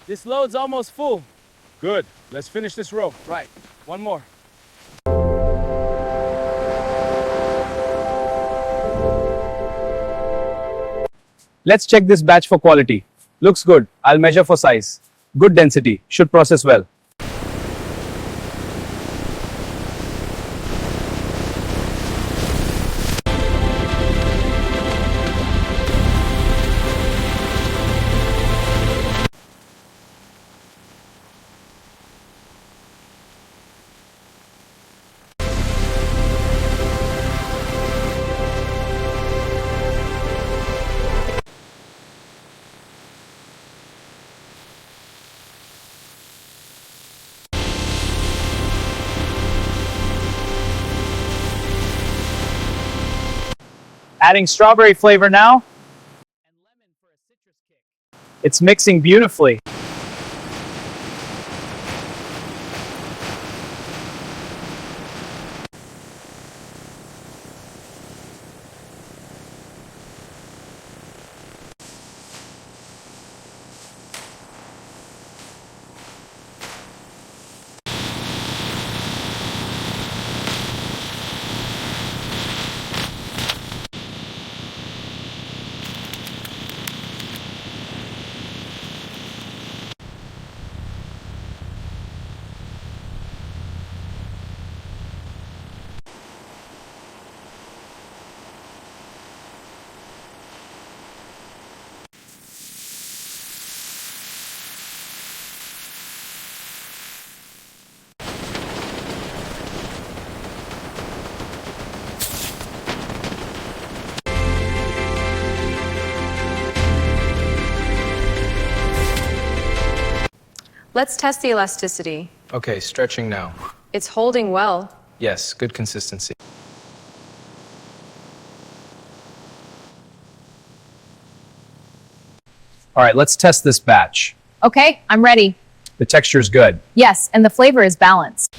This load's almost full. Good. Let's finish this row. Right, one more. Let's check this batch for quality. Looks good. I'll measure for size. Good density. Should process well. Adding strawberry flavor now. And lemon for a citrus kick. It's mixing beautifully. Let's test the elasticity. Okay, stretching now. It's holding well. Yes, good consistency. All right, let's test this batch. Okay, I'm ready. The texture's good. Yes, and the flavor is balanced.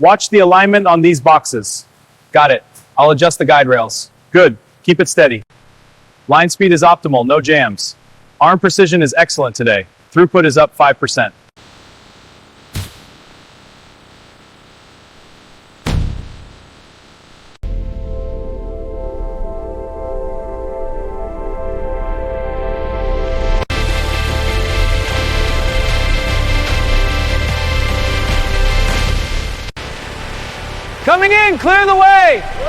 Watch the alignment on these boxes. Got it. I'll adjust the guide rails. Good. Keep it steady. Line speed is optimal, no jams. Arm precision is excellent today. Throughput is up 5%. Coming in, clear the way!